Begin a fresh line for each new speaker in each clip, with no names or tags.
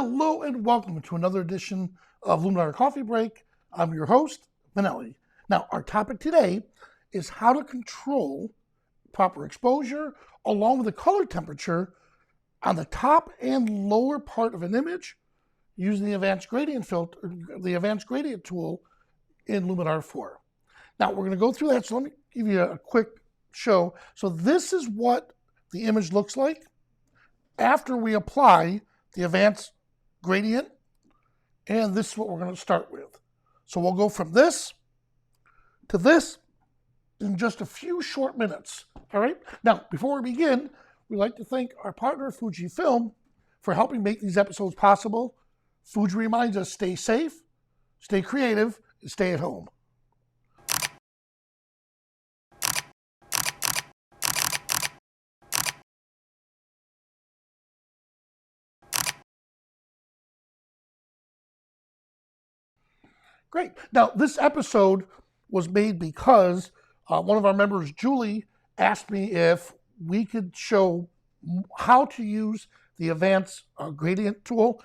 Hello and welcome to another edition of Luminar Coffee Break. I'm your host, Manelli. Now, our topic today is how to control proper exposure along with the color temperature on the top and lower part of an image using the advanced gradient filter, the advanced gradient tool in Luminar 4. Now, we're going to go through that, so let me give you a quick show. So this is what the image looks like after we apply the advanced gradient, and this is what we're going to start with. So we'll go from this to this in just a few short minutes. All right. Now, before we begin, we'd like to thank our partner Fujifilm for helping make these episodes possible. Fuji reminds us: stay safe, stay creative, and stay at home. Great. Now, this episode was made because one of our members, Julie, asked me if we could show how to use the advanced gradient tool.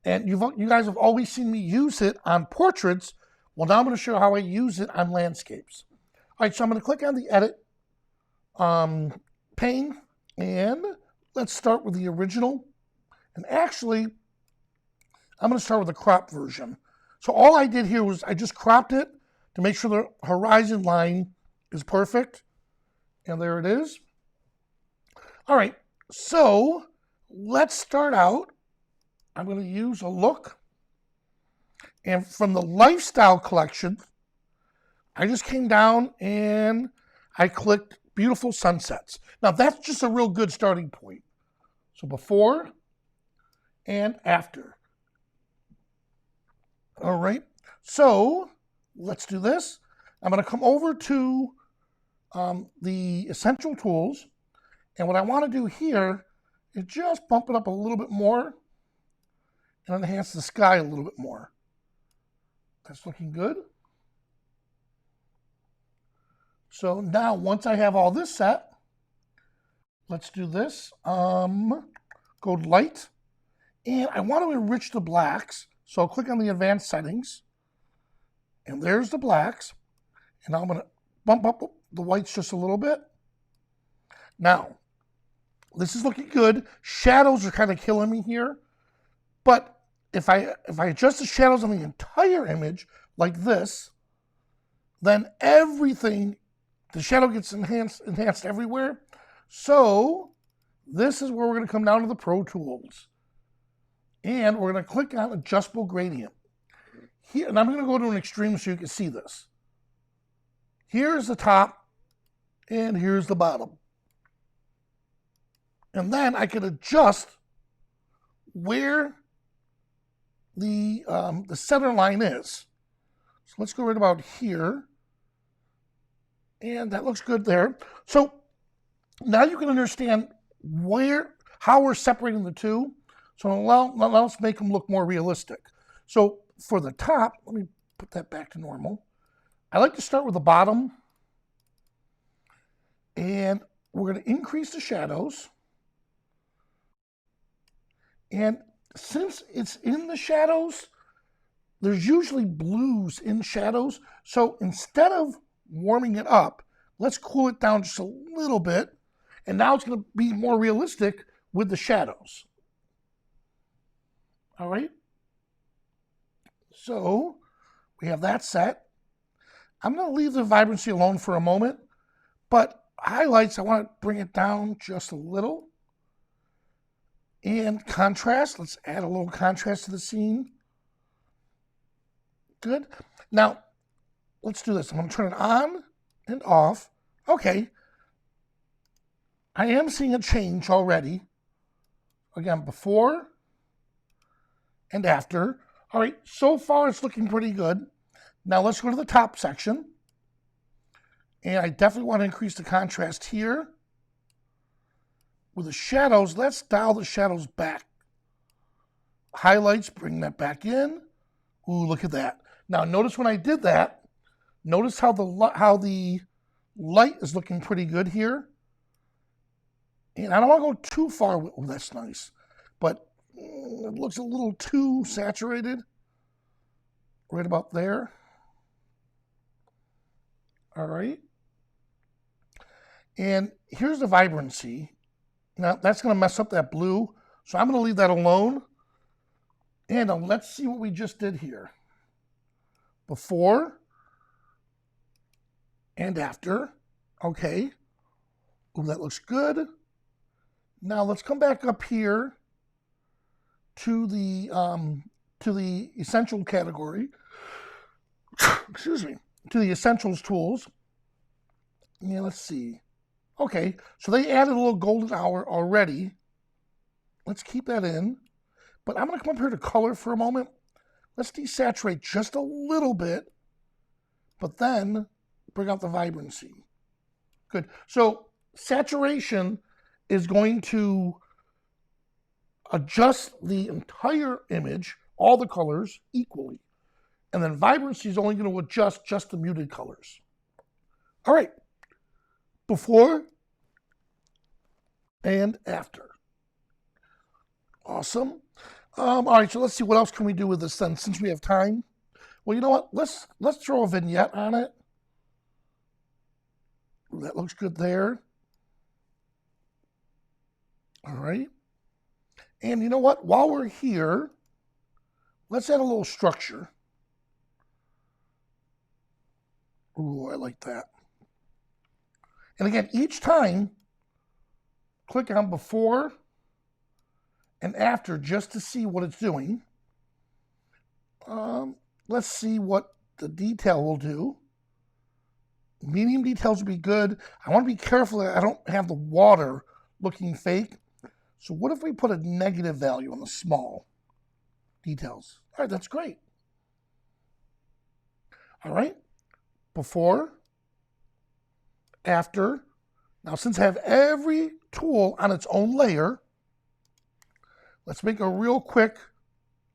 And you guys have always seen me use it on portraits. Well, now I'm going to show how I use it on landscapes. All right, so I'm going to click on the edit pane, and let's start with the original. And actually, I'm going to start with the crop version. So all I did here was I just cropped it to make sure the horizon line is perfect. And there it is. All right, so let's start out. I'm going to use a look. And from the lifestyle collection, I just came down and I clicked beautiful sunsets. Now that's just a real good starting point. So before and after. All right, so let's do this. I'm going to come over to the essential tools, and what I want to do here is just bump it up a little bit more and enhance the sky a little bit more. That's looking good. So now, once I have all this set, let's do this. Go to light, and I want to enrich the blacks. So I'll click on the advanced settings, and there's the blacks, and I'm going to bump up the whites just a little bit. Now, this is looking good. Shadows are kind of killing me here, but if I adjust the shadows on the entire image like this, then everything, the shadow gets enhanced everywhere. So this is where we're going to come down to the Pro Tools. And we're going to click on adjustable gradient. Here, and I'm going to go to an extreme so you can see this. Here's the top, and here's the bottom. And then I can adjust where the center line is. So let's go right about here. And that looks good there. So now you can understand how we're separating the two. So let's make them look more realistic. So for the top, let me put that back to normal. I like to start with the bottom. And we're going to increase the shadows. And since it's in the shadows, there's usually blues in shadows. So instead of warming it up, let's cool it down just a little bit. And now it's going to be more realistic with the shadows. All right, so we have that set. I'm going to leave the vibrancy alone for a moment, but highlights, I want to bring it down just a little. And contrast, let's add a little contrast to the scene. Good. Now, let's do this. I'm going to turn it on and off. Okay. I am seeing a change already. Again, before and after. All right, so far it's looking pretty good. Now let's go to the top section. And I definitely want to increase the contrast here. With the shadows, let's dial the shadows back. Highlights, bring that back in. Ooh, look at that. Now notice when I did that, notice how the light is looking pretty good here. And I don't want to go too far. Oh, that's nice. But It looks a little too saturated. Right about there. All right. And here's the vibrancy. Now, that's going to mess up that blue, so I'm going to leave that alone. And let's see what we just did here. Before and after. Okay. Ooh, that looks good. Now, let's come back up here to the essential category. Excuse me. To the essentials tools. Yeah, let's see. Okay, so they added a little golden hour already. Let's keep that in. But I'm going to come up here to color for a moment. Let's desaturate just a little bit, but then bring out the vibrancy. Good. So saturation is going to adjust the entire image, all the colors, equally. And then vibrancy is only going to adjust just the muted colors. All right. Before and after. Awesome. All right, so let's see what else can we do with this then, since we have time. Well, you know what? Let's throw a vignette on it. That looks good there. All right. And you know what? While we're here, let's add a little structure. Ooh, I like that. And again, each time, click on before and after just to see what it's doing. Let's see what the detail will do. Medium details would be good. I want to be careful that I don't have the water looking fake. So what if we put a negative value on the small details? All right, that's great. All right, before, after. Now, since I have every tool on its own layer, let's make a real quick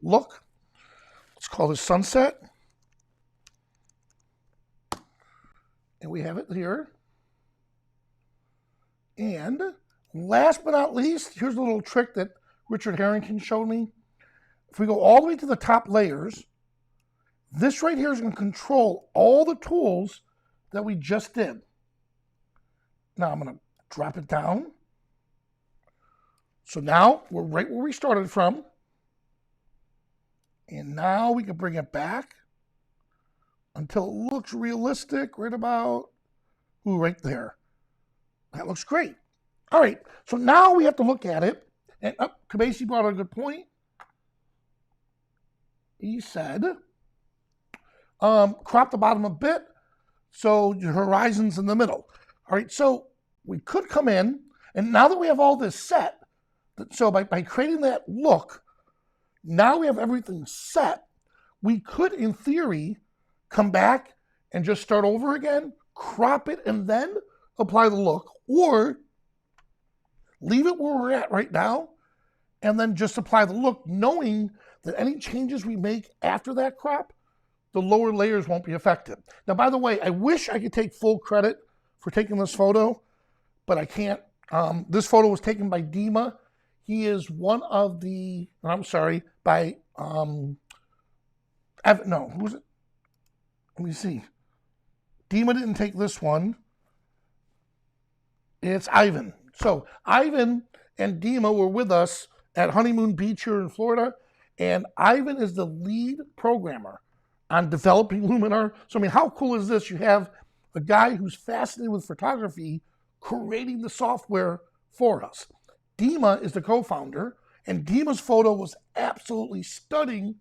look. Let's call this sunset. And we have it here. And last but not least, here's a little trick that Richard Harrington showed me. If we go all the way to the top layers, this right here is going to control all the tools that we just did. Now I'm going to drop it down. So now we're right where we started from. And now we can bring it back until it looks realistic, right about, right there. That looks great. All right, so now we have to look at it. And Kabasi brought up a good point. He said, crop the bottom a bit so your horizon's in the middle. All right, so we could come in, and now that we have all this set, so by creating that look, now we have everything set, we could, in theory, come back and just start over again, crop it, and then apply the look, or leave it where we're at right now, and then just apply the look, knowing that any changes we make after that crop, the lower layers won't be affected. Now, by the way, I wish I could take full credit for taking this photo, but I can't. This photo was taken by Dima. He is one of the, I'm sorry, by, no, who's it? Let me see. Dima didn't take this one. It's Ivan. So Ivan and Dima were with us at Honeymoon Beach here in Florida, and Ivan is the lead programmer on developing Luminar. So, I mean, how cool is this? You have a guy who's fascinated with photography creating the software for us. Dima is the co-founder, and Dima's photo was absolutely stunning.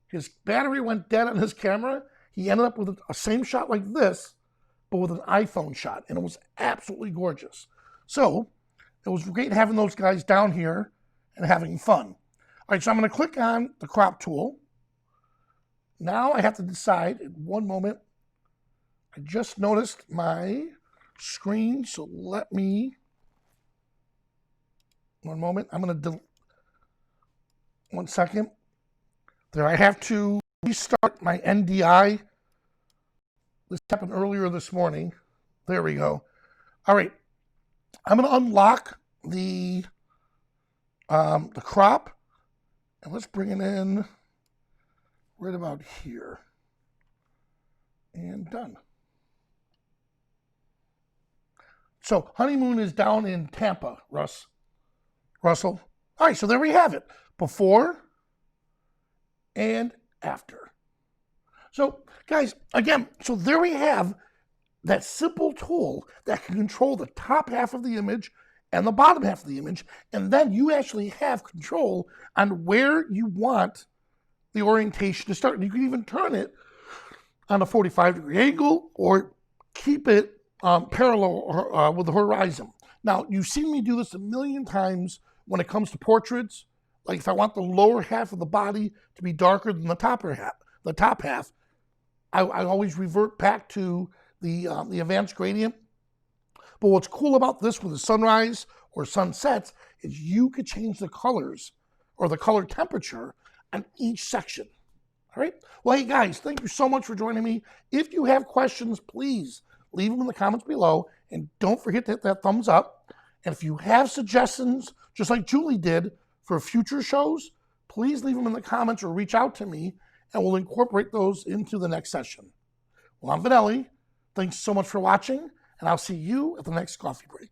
His battery went dead on his camera. He ended up with a same shot like this, but with an iPhone shot, and it was absolutely gorgeous. So it was great having those guys down here and having fun. All right, so I'm going to click on the crop tool. Now I have to decide in one moment. I just noticed my screen, so let me, one moment. I'm going to, 1 second. There, I have to restart my NDI. This happened earlier this morning. There we go. All right. I'm going to unlock the crop. And let's bring it in right about here. And done. So honeymoon is down in Tampa, Russell. All right, so there we have it. Before and after. So guys, again, so there we have that simple tool that can control the top half of the image and the bottom half of the image, and then you actually have control on where you want the orientation to start. And you can even turn it on a 45-degree angle or keep it parallel with the horizon. Now, you've seen me do this a million times when it comes to portraits. Like if I want the lower half of the body to be darker than the top half, I always revert back to the advanced gradient. But what's cool about this with the sunrise or sunsets is you could change the colors or the color temperature on each section. All right. Well, hey guys, thank you so much for joining me. If you have questions, please leave them in the comments below, and don't forget to hit that thumbs up. And if you have suggestions, just like Julie did for future shows, please leave them in the comments or reach out to me, and we'll incorporate those into the next session. Well, I'm Vanelli. Thanks so much for watching, and I'll see you at the next coffee break.